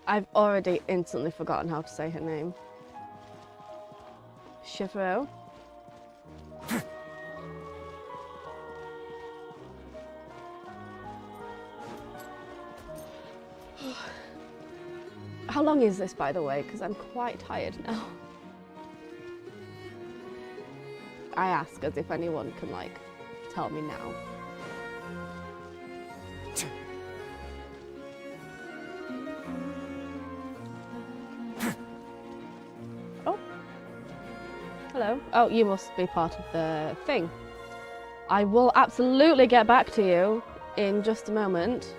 I've already instantly forgotten how to say her name. Chiori? How long is this, by the way? Because I'm quite tired now. I ask as if anyone can, like, tell me now. Oh. Hello. Oh, you must be part of the thing. I will absolutely get back to you in just a moment.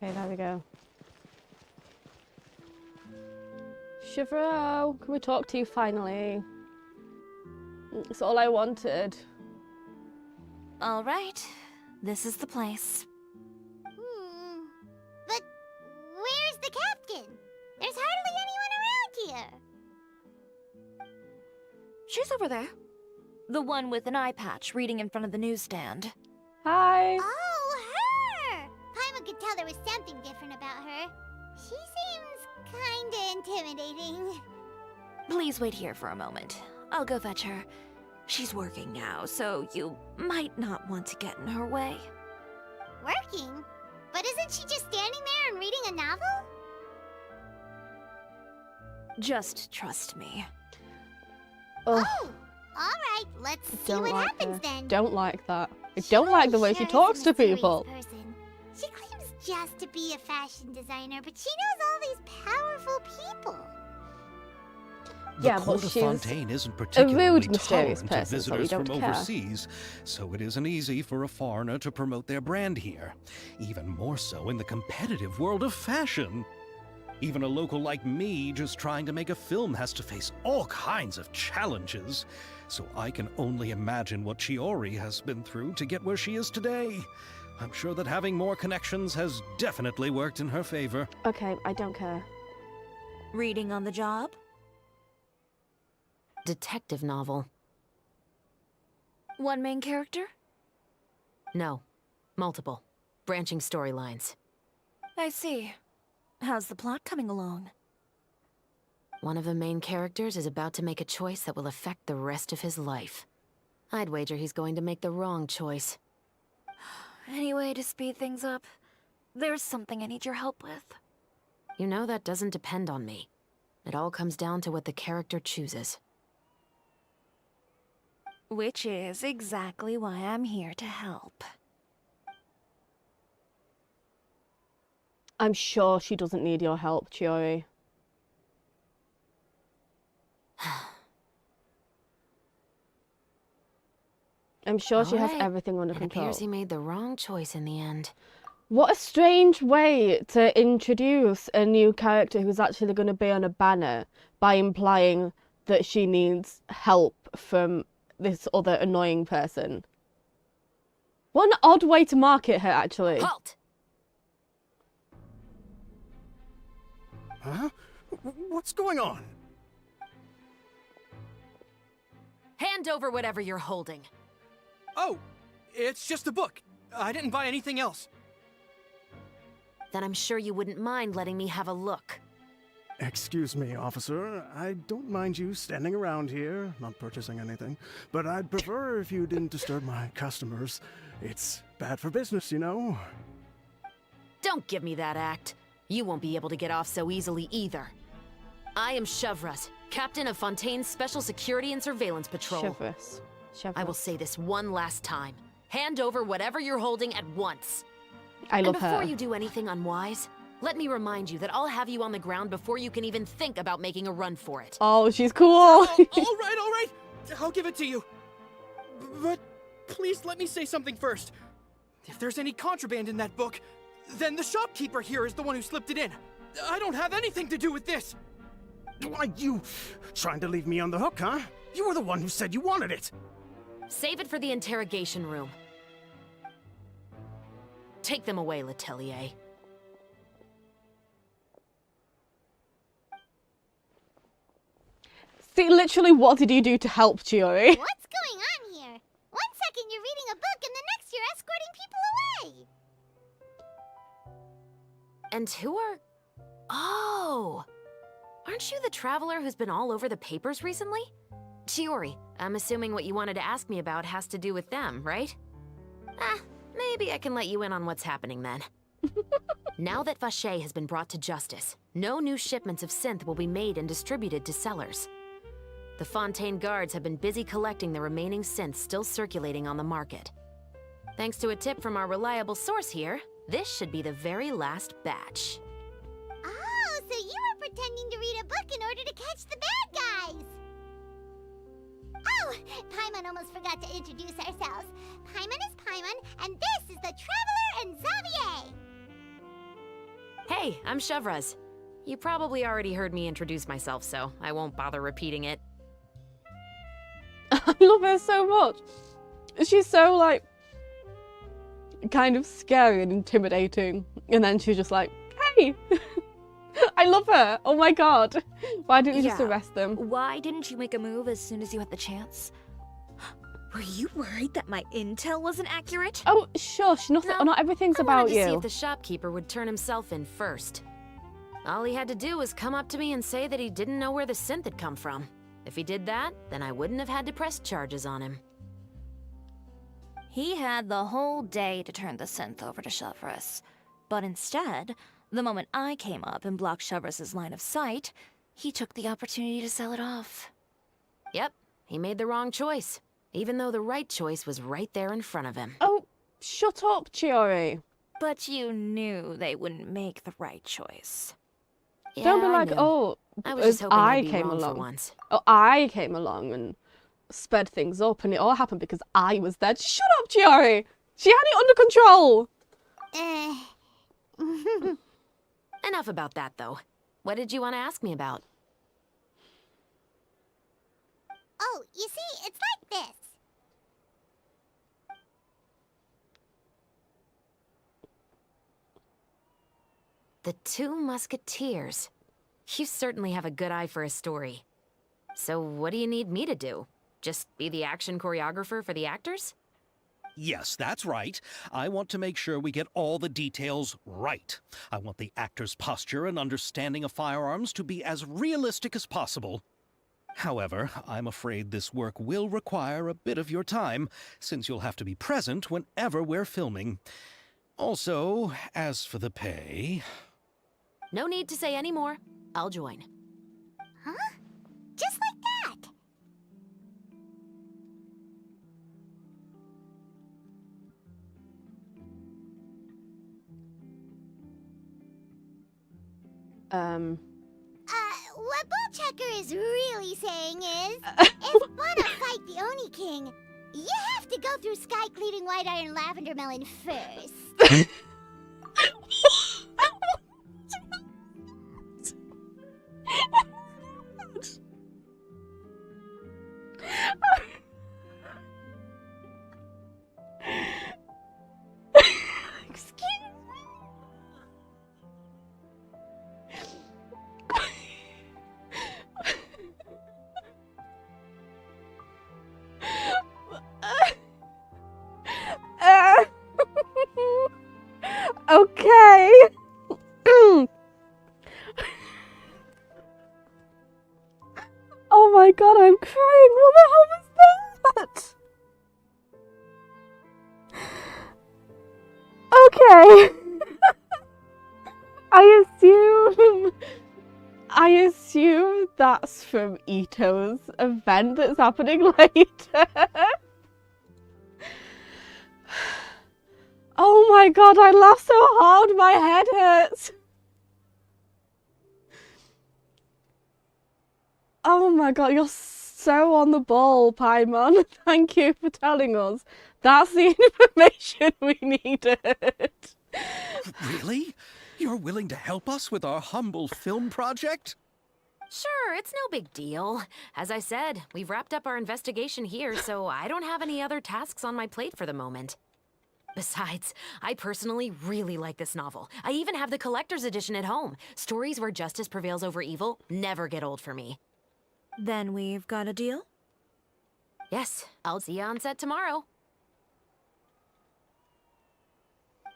Okay, there we go. Chiori, can we talk to you finally? It's all I wanted. All right, this is the place. But where's the captain? There's hardly anyone around here. She's over there. The one with an eye patch reading in front of the newsstand. Hi. Oh, her! Paimon could tell there was something different about her. She seems kinda intimidating. Please wait here for a moment. I'll go fetch her. She's working now, so you might not want to get in her way. Working? But isn't she just standing there and reading a novel? Just trust me. Ugh, Oh! Alright, let's see don't what like happens her. then. Don't like that. I don't like the way she Sure talks is a to people. mysterious person. She claims just to be a fashion designer, but she knows all these powerful people. The Yeah, court but of she's Fontaine isn't a particularly rude, mysterious tolerant of person, so we visitors don't from care. overseas, so it isn't easy for a foreigner to promote their brand here. Even more so in the competitive world of fashion. Even a local like me just trying to make a film has to face all kinds of challenges. So I can only imagine what Chiori has been through to get where she is today. I'm sure that having more connections has definitely worked in her favor. Okay, I don't care. Reading on the job? Detective novel. One main character? No. Multiple. Branching storylines. I see. How's the plot coming along? One of the main characters is about to make a choice that will affect the rest of his life. I'd wager he's going to make the wrong choice. Any way to speed things up? There's something I need your help with. You know that doesn't depend on me. It all comes down to what the character chooses. Which is exactly why I'm here to help. I'm sure she doesn't need your help, Chiori. I'm sure she has Alright. everything under It control. appears he made the wrong choice in the end. What a strange way to introduce a new character who's actually going to be on a banner by implying that she needs help from this other annoying person. What an odd way to market her, actually. Halt! Huh? What's going on? Hand over whatever you're holding. Oh, it's just a book. I didn't buy anything else. Then I'm sure you wouldn't mind letting me have a look. Excuse me, officer. I don't mind you standing around here, not purchasing anything, but I'd prefer if you didn't disturb my customers. It's bad for business, you know. Don't give me that act. You won't be able to get off so easily either. I am Chevras, captain of Fontaine's Special Security and Surveillance Patrol. Chivalrous. I will say this one last time. Hand over whatever you're holding at once. I love and before her. you do anything unwise, let me remind you that I'll have you on the ground before you can even think about making a run for it. Oh, she's cool. All right. I'll give it to you. But please let me say something first. If there's any contraband in that book, then the shopkeeper here is the one who slipped it in. I don't have anything to do with this. Why, you trying to leave me on the hook, huh? You were the one who said you wanted it. Save it for the interrogation room. Take them away, Letelier. See, literally, what did you do to help Chiori? What's going on here? One second you're reading a book and the next And who are... Oh! Aren't you the traveler who's been all over the papers recently? Chiori, I'm assuming what you wanted to ask me about has to do with them, right? Maybe I can let you in on what's happening then. Now that Vache has been brought to justice, no new shipments of synth will be made and distributed to sellers. The Fontaine guards have been busy collecting the remaining synths still circulating on the market. Thanks to a tip from our reliable source here, this should be the very last batch. Oh, so you were pretending to read a book in order to catch the bad guys! Oh, Paimon almost forgot to introduce ourselves. Paimon is Paimon, and this is the Traveler and Xavier! Hey, I'm Chevraz. You probably already heard me introduce myself, so I won't bother repeating it. I love her so much. She's so, like, kind of scary and intimidating. And then she's just like, hey! I love her! Oh my god! Why didn't you just Yeah. arrest them? Why didn't you make a move as soon as you had the chance? Were you worried that my intel wasn't accurate? Oh, shush. Nothing, No, not everything's I about wanted to see you. if the shopkeeper would turn himself in first. All he had to do was come up to me and say that he didn't know where the synth had come from. If he did that, then I wouldn't have had to press charges on him. He had the whole day to turn the synth over to Chevras. But instead, the moment I came up and blocked Chevras' line of sight, he took the opportunity to sell it off. Yep, he made the wrong choice, even though the right choice was right there in front of him. Oh, shut up, Chiori. But you knew they wouldn't make the right choice. Don't be Yeah, I like, knew. oh, I was just hoping I I'd be came wrong for along. once. Oh, I came along and sped things up, and it all happened because I was there. Shut up, Chiori! She had it under control! Enough about that, though. What did you want to ask me about? Oh, you see, it's like this. The Two Musketeers. You certainly have a good eye for a story. So what do you need me to do? Just be the action choreographer for the actors? Yes, that's right. I want to make sure we get all the details right. I want the actor's posture and understanding of firearms to be as realistic as possible. However, I'm afraid this work will require a bit of your time, since you'll have to be present whenever we're filming. Also, as for the pay... No need to say any more. I'll join. Huh? Just like that. What Bullchecker is really saying is, if wanna fight the Oni King, you have to go through Sky Cleaning White Iron Lavender Melon first. Excuse Okay. Oh my god, I'm crying. What the hell was that? Okay. I assume that's from Ito's event that's happening later. Oh my god, I laughed so hard, my head hurts. Oh my god, you're so on the ball, Paimon. Thank you for telling us. That's the information we needed. Really? You're willing to help us with our humble film project? Sure, it's no big deal. As I said, we've wrapped up our investigation here, so I don't have any other tasks on my plate for the moment. Besides, I personally really like this novel. I even have the collector's edition at home. Stories where justice prevails over evil never get old for me. Then we've got a deal? Yes, I'll see you on set tomorrow.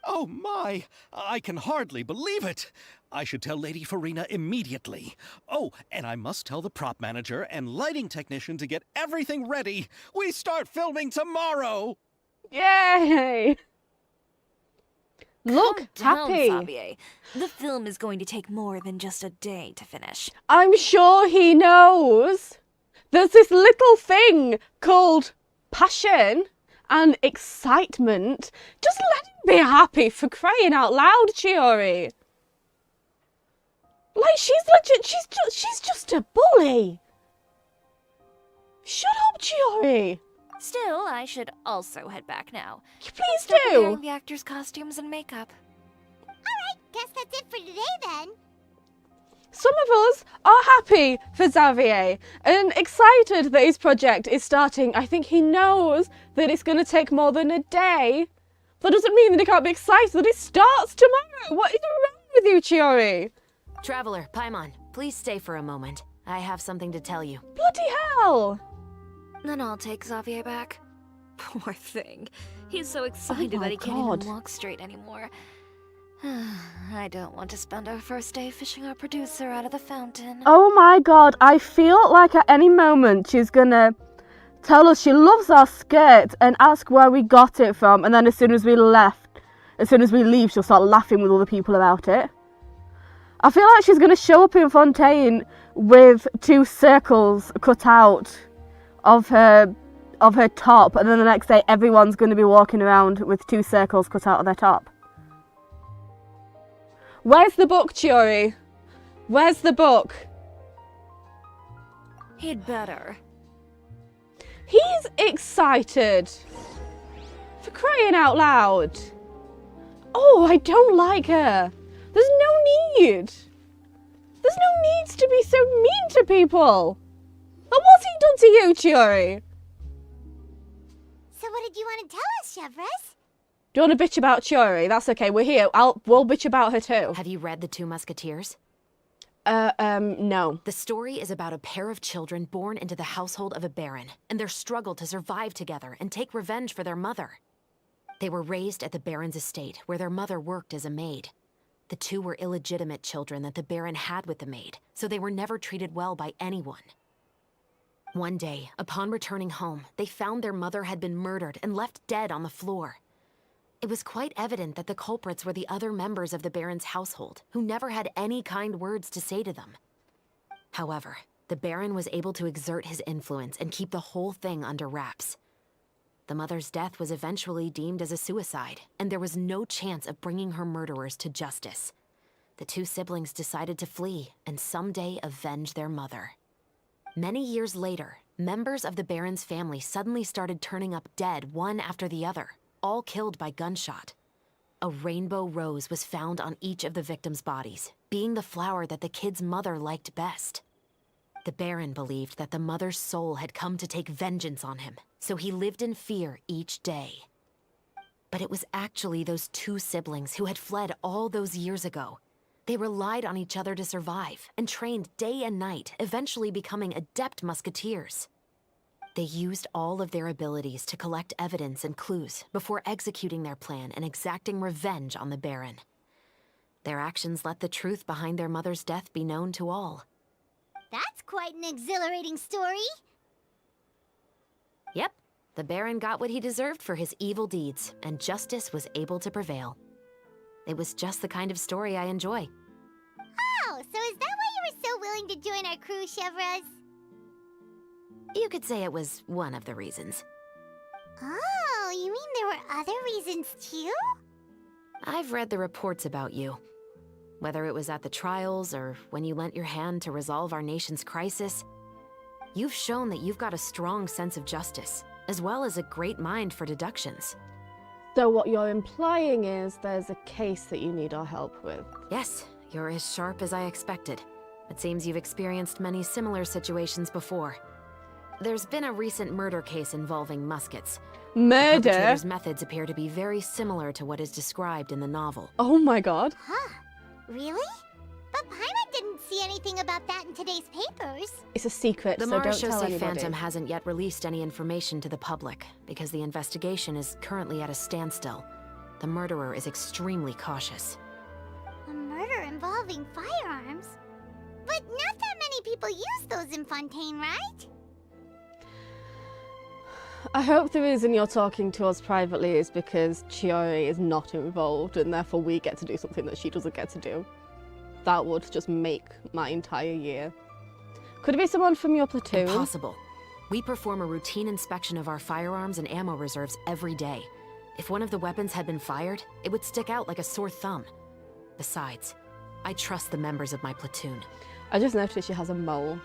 Oh my! I can hardly believe it! I should tell Lady Farina immediately. Oh, and I must tell the prop manager and lighting technician to get everything ready. We start filming tomorrow! Yay! Look Calm down, happy. Xavier. The film is going to take more than just a day to finish. I'm sure he knows. There's this little thing called passion and excitement. Just let him be happy, for crying out loud, Chiori. Like, she's legit, she's just a bully. Shut up, Chiori. Still, I should also head back now. Please Start do. preparing the actors' costumes and makeup. Guess that's it for today then. Some of us are happy for Xavier and excited that his project is starting. I think he knows that it's going to take more than a day. That doesn't mean that he can't be excited that it starts tomorrow. What is wrong with you, Chiori? Traveler, Paimon, please stay for a moment. I have something to tell you. Bloody hell. Then I'll take Xavier back. Poor thing. He's so excited my that he can't God. even walk straight anymore. I don't want to spend our first day fishing our producer out of the fountain. Oh my God, I feel like at any moment she's going to tell us she loves our skirt and ask where we got it from. And then as soon as we leave, she'll start laughing with other people about it. I feel like she's going to show up in Fontaine with 2 circles cut out of her top, and then the next day everyone's going to be walking around with 2 circles cut out of their top. Where's the book, Chiori? Where's the book? He'd better. He's excited. For crying out loud. Oh, I don't like her. There's no need. There's no need to be so mean to people. And what's he done to you, Chiori? So what did you want to tell us, Chevres? Do you want to bitch about Chiori? That's okay, we're here. We'll bitch about her too. Have you read The Two Musketeers? No. The story is about a pair of children born into the household of a baron and their struggle to survive together and take revenge for their mother. They were raised at the baron's estate, where their mother worked as a maid. The 2 were illegitimate children that the baron had with the maid, so they were never treated well by anyone. One day, upon returning home, they found their mother had been murdered and left dead on the floor. It was quite evident that the culprits were the other members of the baron's household, who never had any kind words to say to them. However, the baron was able to exert his influence and keep the whole thing under wraps. The mother's death was eventually deemed as a suicide, and there was no chance of bringing her murderers to justice. The 2 siblings decided to flee and someday avenge their mother. Many years later, members of the baron's family suddenly started turning up dead one after the other, all killed by gunshot. A rainbow rose was found on each of the victims' bodies, being the flower that the kid's mother liked best. The baron believed that the mother's soul had come to take vengeance on him, so he lived in fear each day. But it was actually those 2 siblings who had fled all those years ago. They relied on each other to survive and trained day and night, eventually becoming adept musketeers. They used all of their abilities to collect evidence and clues before executing their plan and exacting revenge on the baron. Their actions let the truth behind their mother's death be known to all. That's quite an exhilarating story. Yep, the baron got what he deserved for his evil deeds, and justice was able to prevail. It was just the kind of story I enjoy. Oh, so is that why you were so willing to join our crew, Chevres? You could say it was one of the reasons. Oh, you mean there were other reasons too? I've read the reports about you. Whether it was at the trials or when you lent your hand to resolve our nation's crisis, you've shown that you've got a strong sense of justice, as well as a great mind for deductions. So what you're implying is there's a case that you need our help with. Yes, you're as sharp as I expected. It seems you've experienced many similar situations before. There's been a recent murder case involving Muskets. The Murder? perpetrator's methods appear to be very similar to what is described in the novel. Oh my God. Huh. Really? But Paimon didn't see anything about that in today's papers. It's a secret, The so don't tell Marechaussee anybody. Phantom hasn't yet released any information to the public because the investigation is currently at a standstill. The murderer is extremely cautious. A murder involving firearms? But not that many people use those in Fontaine, right? I hope the reason you're talking to us privately is because Chiori is not involved and therefore we get to do something that she doesn't get to do. That would just make my entire year. Could it be someone from your platoon? Impossible. We perform a routine inspection of our firearms and ammo reserves every day. If one of the weapons had been fired, it would stick out like a sore thumb. Besides, I trust the members of my platoon. I just noticed she has a mole.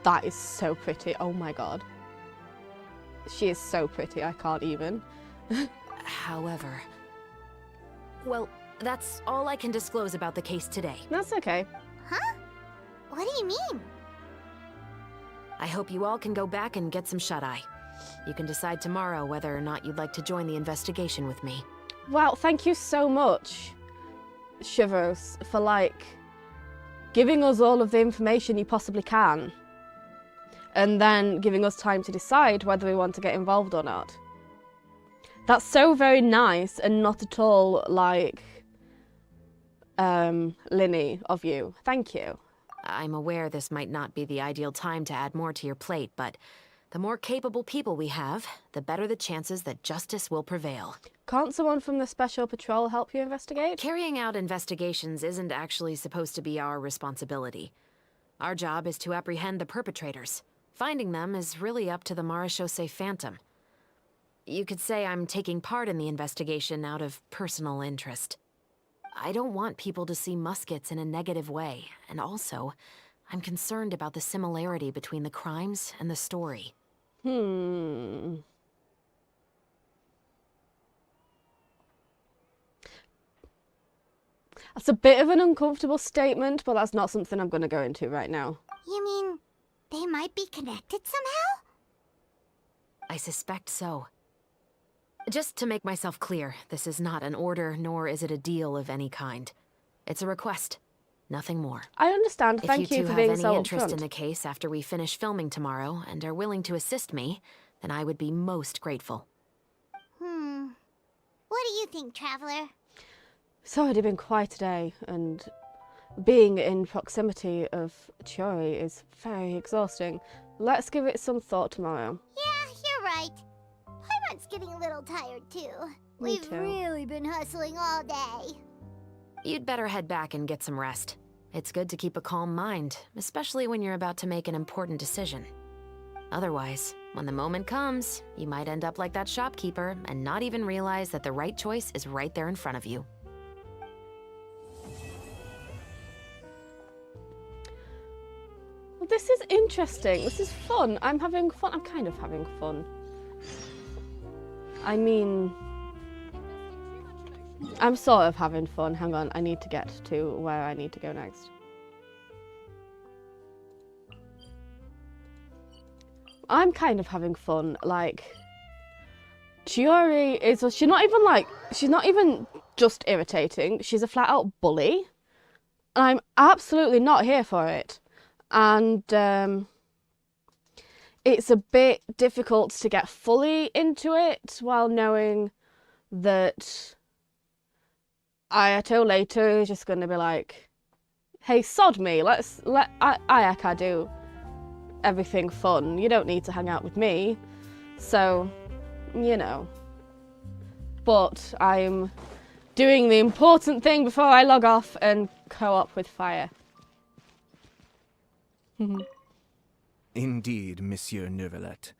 That is so pretty. Oh my god. She is so pretty, I can't even. However... Well, that's all I can disclose about the case today. That's okay. Huh? What do you mean? I hope you all can go back and get some shut-eye. You can decide tomorrow whether or not you'd like to join the investigation with me. Well, thank you so much, Shivers, for giving us all of the information you possibly can. And then giving us time to decide whether we want to get involved or not. That's so very nice and not at all Linny of you. Thank you. I'm aware this might not be the ideal time to add more to your plate, but the more capable people we have, the better the chances that justice will prevail. Can't someone from the Special Patrol help you investigate? Carrying out investigations isn't actually supposed to be our responsibility. Our job is to apprehend the perpetrators. Finding them is really up to the Marechaussee Phantom. You could say I'm taking part in the investigation out of personal interest. I don't want people to see Muskets in a negative way, and also, I'm concerned about the similarity between the crimes and the story. That's a bit of an uncomfortable statement, but that's not something I'm going to go into right now. You mean they might be connected somehow? I suspect so. Just to make myself clear, this is not an order, nor is it a deal of any kind. It's a request, nothing more. I understand. If Thank you you two for have being any so interest upfront. in the case after we finish filming tomorrow and are willing to assist me, then I would be most grateful. What do you think, Traveler? It's already been quite a day, and being in proximity of Chiori is very exhausting. Let's give it some thought tomorrow. Yeah, you're right. Paimon's getting a little tired, too. Me We've too. really been hustling all day. You'd better head back and get some rest. It's good to keep a calm mind, especially when you're about to make an important decision. Otherwise, when the moment comes, you might end up like that shopkeeper and not even realize that the right choice is right there in front of you. Well, this is interesting. This is fun. I'm having fun. I'm kind of having fun. I mean, I'm sort of having fun. Hang on, I need to get to where I need to go next. I'm kind of having fun. Chiori is, she's not even just irritating. She's a flat out bully. And I'm absolutely not here for it. And it's a bit difficult to get fully into it while knowing that Ayato later is just going to be like, hey, sod me, let Ayaka do everything fun. You don't need to hang out with me. So, you know. But I'm doing the important thing before I log off and co-op with Fire. Indeed, Monsieur Neuvillette.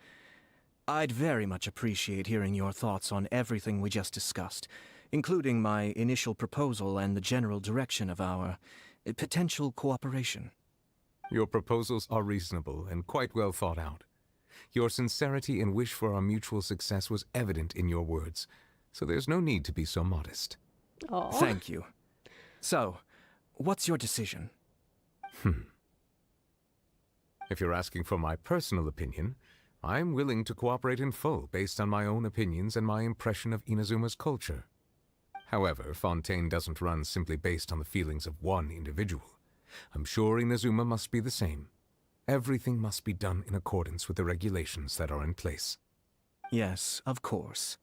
I'd very much appreciate hearing your thoughts on everything we just discussed, including my initial proposal and the general direction of our potential cooperation. Your proposals are reasonable and quite well thought out. Your sincerity and wish for our mutual success was evident in your words, so there's no need to be so modest. Aww. Thank you. So, what's your decision? If you're asking for my personal opinion, I'm willing to cooperate in full based on my own opinions and my impression of Inazuma's culture. However, Fontaine doesn't run simply based on the feelings of one individual. I'm sure Inazuma must be the same. Everything must be done in accordance with the regulations that are in place. Yes, of course.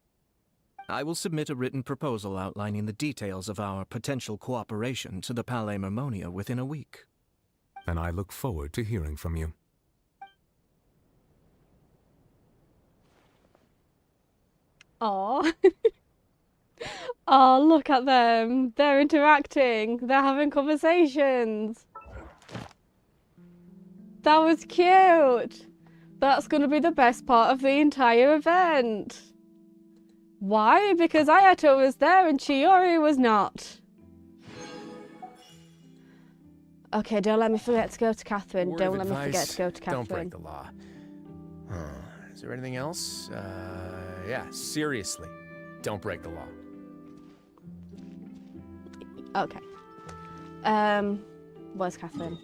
I will submit a written proposal outlining the details of our potential cooperation to the Palais Mermonia within a week. And I look forward to hearing from you. Aw. Oh, look at them. They're interacting. They're having conversations. That was cute. That's going to be the best part of the entire event. Why? Because Ayato was there and Chiori was not. Okay, don't let me forget to go to Catherine. Word of Don't let me forget advice, to go to Catherine. Don't break the law. Is there anything else? Yeah, seriously, don't break the law. Okay. Where's Catherine?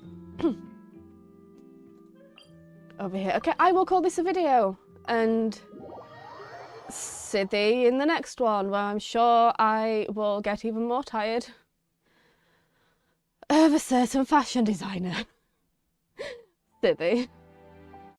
Over here. Okay, I will call this a video. And see thee in the next one, where I'm sure I will get even more tired of a certain fashion designer. See thee.